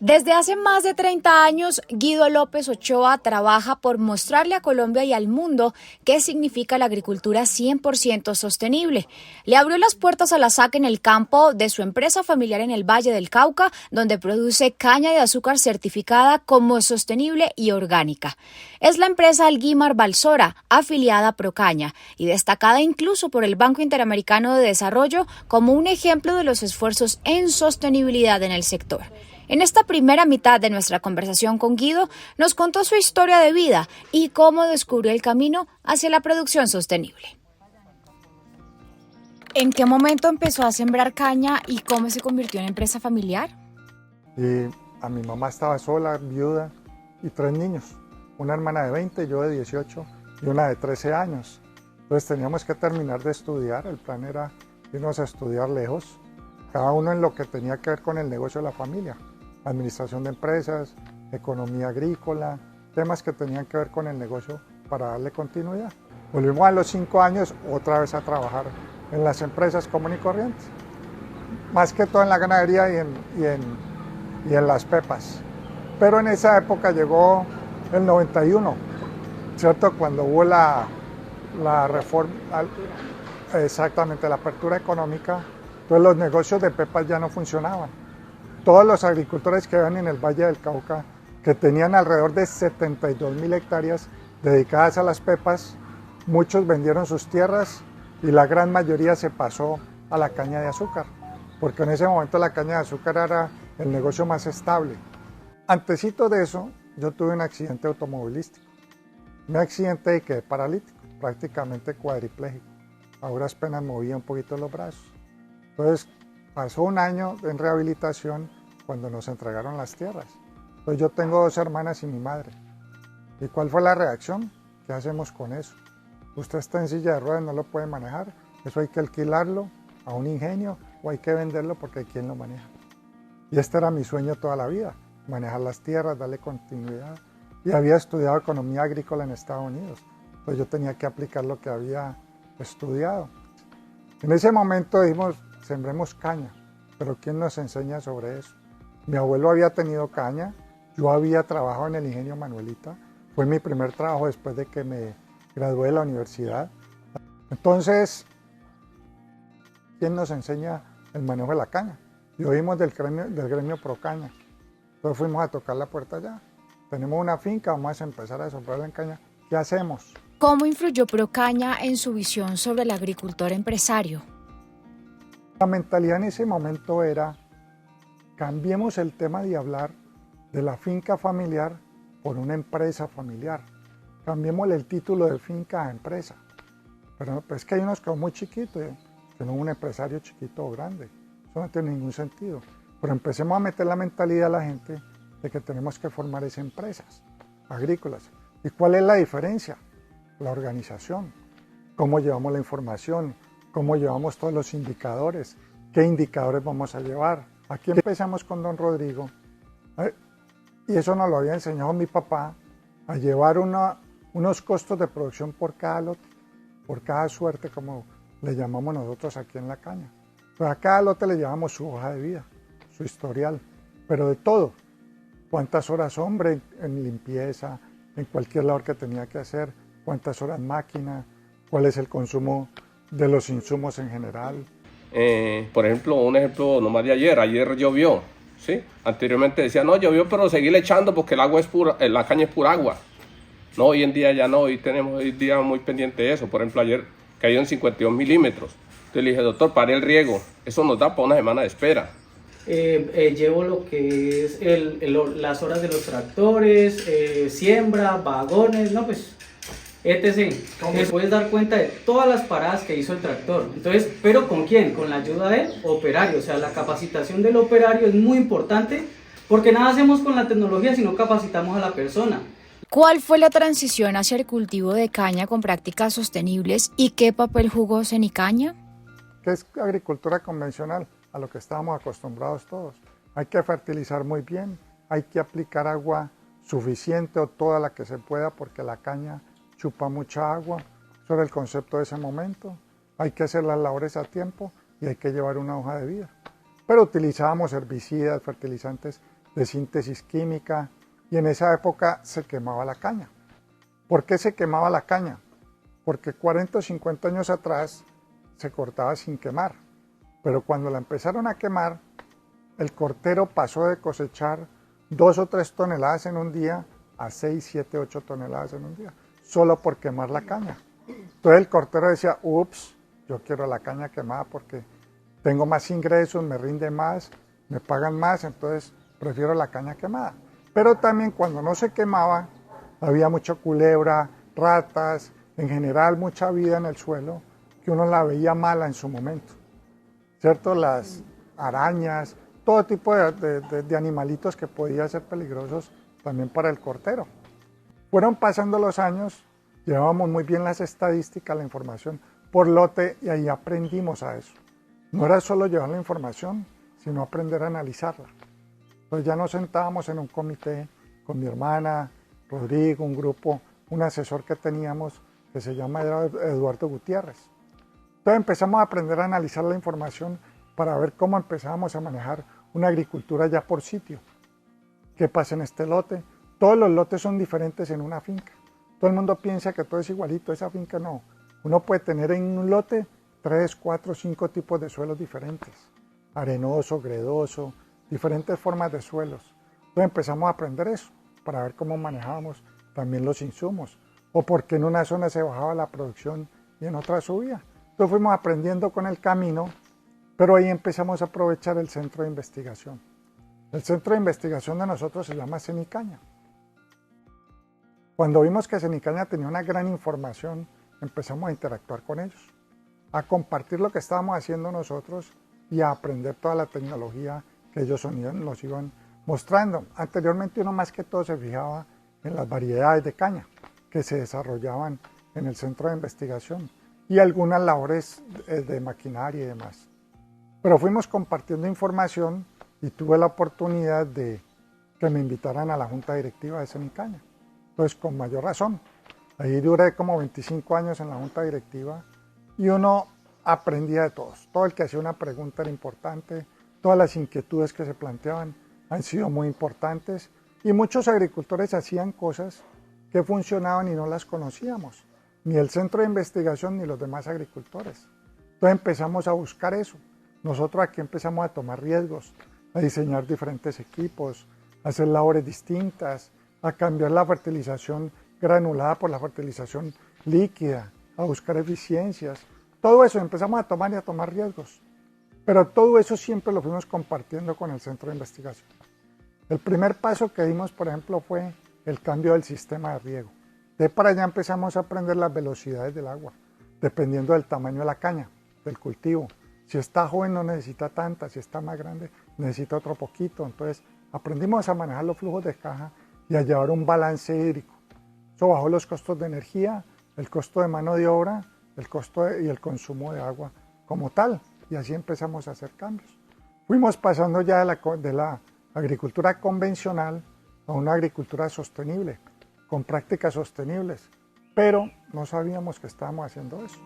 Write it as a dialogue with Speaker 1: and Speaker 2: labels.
Speaker 1: Desde hace más de 30 años, Guido López Ochoa trabaja por mostrarle a Colombia y al mundo qué significa la agricultura 100% sostenible. Le abrió las puertas a la saca en el campo de su empresa familiar en el Valle del Cauca, donde produce caña de azúcar certificada como sostenible y orgánica. Es la empresa Alguimar Balsora, afiliada a Procaña, y destacada incluso por el Banco Interamericano de Desarrollo como un ejemplo de los esfuerzos en sostenibilidad en el sector. En esta primera mitad de nuestra conversación con Guido, nos contó su historia de vida y cómo descubrió el camino hacia la producción sostenible. ¿En qué momento empezó a sembrar caña y cómo se convirtió en empresa familiar?
Speaker 2: A mi mamá estaba sola, viuda, y 3 niños. Una hermana de 20, yo de 18 y una de 13 años. Entonces teníamos que terminar de estudiar. El plan era irnos a estudiar lejos, cada uno en lo que tenía que ver con el negocio de la familia. Administración de empresas, economía agrícola, temas que tenían que ver con el negocio para darle continuidad. Volvimos a los 5 años otra vez a trabajar en las empresas comunes y corrientes, más que todo en la ganadería y en las pepas. Pero en esa época llegó el 91, ¿cierto? Cuando hubo la reforma, exactamente, la apertura económica, entonces los negocios de pepas ya no funcionaban. Todos los agricultores que viven en el Valle del Cauca, que tenían alrededor de 72.000 hectáreas dedicadas a las pepas, muchos vendieron sus tierras y la gran mayoría se pasó a la caña de azúcar, porque en ese momento la caña de azúcar era el negocio más estable. Antesito de eso, yo tuve un accidente automovilístico, un accidente y quedé paralítico, prácticamente cuadripléjico. A duras penas movía un poquito los brazos. Entonces, pasó un año en rehabilitación cuando nos entregaron las tierras. Pues yo tengo 2 hermanas y mi madre. ¿Y cuál fue la reacción? ¿Qué hacemos con eso? Usted está en silla de ruedas, no lo puede manejar. Eso hay que alquilarlo a un ingenio o hay que venderlo porque hay quien lo maneja. Y este era mi sueño toda la vida, manejar las tierras, darle continuidad. Y había estudiado economía agrícola en Estados Unidos. Pues yo tenía que aplicar lo que había estudiado. En ese momento dijimos, sembremos caña, pero ¿quién nos enseña sobre eso? Mi abuelo había tenido caña, yo había trabajado en el ingenio Manuelita, fue mi primer trabajo después de que me gradué de la universidad. Entonces, ¿quién nos enseña el manejo de la caña? Y oímos del gremio Procaña, entonces fuimos a tocar la puerta allá. Tenemos una finca, vamos a empezar a sembrar en caña, ¿qué hacemos?
Speaker 1: ¿Cómo influyó Procaña en su visión sobre el agricultor empresario?
Speaker 2: La mentalidad en ese momento era, cambiemos el tema de hablar de la finca familiar por una empresa familiar. Cambiémosle el título de finca a empresa. Pero es que hay unos que son muy chiquitos, que no es un empresario chiquito o grande. Eso no tiene ningún sentido. Pero empecemos a meter la mentalidad a la gente de que tenemos que formar esas empresas agrícolas. ¿Y cuál es la diferencia? La organización. Cómo llevamos la información, cómo llevamos todos los indicadores, qué indicadores vamos a llevar. Aquí empezamos con don Rodrigo, y eso nos lo había enseñado mi papá, a llevar unos costos de producción por cada lote, por cada suerte, como le llamamos nosotros aquí en la caña. Pues a cada lote le llevamos su hoja de vida, su historial, pero de todo. Cuántas horas hombre en limpieza, en cualquier labor que tenía que hacer, cuántas horas máquina, cuál es el consumo de los insumos en general.
Speaker 3: Por ejemplo, un ejemplo nomás de ayer llovió, ¿sí? Anteriormente decía, no, llovió, pero seguirle echando porque el agua es pura, la caña es pura agua. No, hoy en día ya no, hoy día muy pendiente de eso. Por ejemplo, ayer cayó en 52 milímetros. Entonces le dije, doctor, pare el riego, eso nos da para una semana de espera.
Speaker 4: Llevo lo que es las horas de los tractores, siembra, vagones, no pues... etc. Te puedes dar cuenta de todas las paradas que hizo el tractor. Entonces, ¿pero con quién? Con la ayuda del operario. O sea, la capacitación del operario es muy importante porque nada hacemos con la tecnología si no capacitamos a la persona.
Speaker 1: ¿Cuál fue la transición hacia el cultivo de caña con prácticas sostenibles y qué papel jugó Cenicaña?
Speaker 2: ¿Qué es agricultura convencional? A lo que estábamos acostumbrados todos. Hay que fertilizar muy bien, hay que aplicar agua suficiente o toda la que se pueda porque la caña chupa mucha agua. Eso era el concepto de ese momento. Hay que hacer las labores a tiempo y hay que llevar una hoja de vida. Pero utilizábamos herbicidas, fertilizantes de síntesis química, y en esa época se quemaba la caña. ¿Por qué se quemaba la caña? Porque 40 o 50 años atrás se cortaba sin quemar, pero cuando la empezaron a quemar, el cortero pasó de cosechar 2 o 3 toneladas en un día a 6, 7, 8 toneladas en un día, solo por quemar la caña. Entonces el cortero decía, ups, yo quiero la caña quemada porque tengo más ingresos, me rinde más, me pagan más, entonces prefiero la caña quemada. Pero también cuando no se quemaba, había mucha culebra, ratas, en general mucha vida en el suelo, que uno la veía mala en su momento, ¿cierto? Las arañas, todo tipo de animalitos que podían ser peligrosos también para el cortero. Fueron pasando los años, llevábamos muy bien las estadísticas, la información por lote, y ahí aprendimos a eso. No era solo llevar la información, sino aprender a analizarla. Entonces ya nos sentábamos en un comité con mi hermana, Rodrigo, un grupo, un asesor que teníamos que se llama Eduardo Gutiérrez. Entonces empezamos a aprender a analizar la información para ver cómo empezábamos a manejar una agricultura ya por sitio. ¿Qué pasa en este lote? Todos los lotes son diferentes en una finca. Todo el mundo piensa que todo es igualito, esa finca no. Uno puede tener en un lote 3, 4, 5 tipos de suelos diferentes. Arenoso, gredoso, diferentes formas de suelos. Entonces empezamos a aprender eso para ver cómo manejábamos también los insumos. O por qué en una zona se bajaba la producción y en otra subía. Entonces fuimos aprendiendo con el camino, pero ahí empezamos a aprovechar el centro de investigación. El centro de investigación de nosotros se llama Cenicaña. Cuando vimos que Cenicaña tenía una gran información, empezamos a interactuar con ellos, a compartir lo que estábamos haciendo nosotros y a aprender toda la tecnología que ellos nos iban mostrando. Anteriormente uno más que todo se fijaba en las variedades de caña que se desarrollaban en el centro de investigación y algunas labores de maquinaria y demás. Pero fuimos compartiendo información y tuve la oportunidad de que me invitaran a la junta directiva de Cenicaña. Entonces, con mayor razón. Ahí duré como 25 años en la junta directiva y uno aprendía de todos. Todo el que hacía una pregunta era importante, todas las inquietudes que se planteaban han sido muy importantes y muchos agricultores hacían cosas que funcionaban y no las conocíamos, ni el centro de investigación ni los demás agricultores. Entonces empezamos a buscar eso. Nosotros aquí empezamos a tomar riesgos, a diseñar diferentes equipos, a hacer labores distintas, a cambiar la fertilización granulada por la fertilización líquida, a buscar eficiencias. Todo eso empezamos a tomar riesgos. Pero todo eso siempre lo fuimos compartiendo con el centro de investigación. El primer paso que dimos, por ejemplo, fue el cambio del sistema de riego. De para allá empezamos a aprender las velocidades del agua, dependiendo del tamaño de la caña, del cultivo. Si está joven no necesita tanta, si está más grande necesita otro poquito. Entonces aprendimos a manejar los flujos de caja y a llevar un balance hídrico. Eso bajó los costos de energía, el costo de mano de obra, el costo y el consumo de agua como tal. Y así empezamos a hacer cambios. Fuimos pasando ya de la agricultura convencional a una agricultura sostenible, con prácticas sostenibles, pero no sabíamos que estábamos haciendo eso.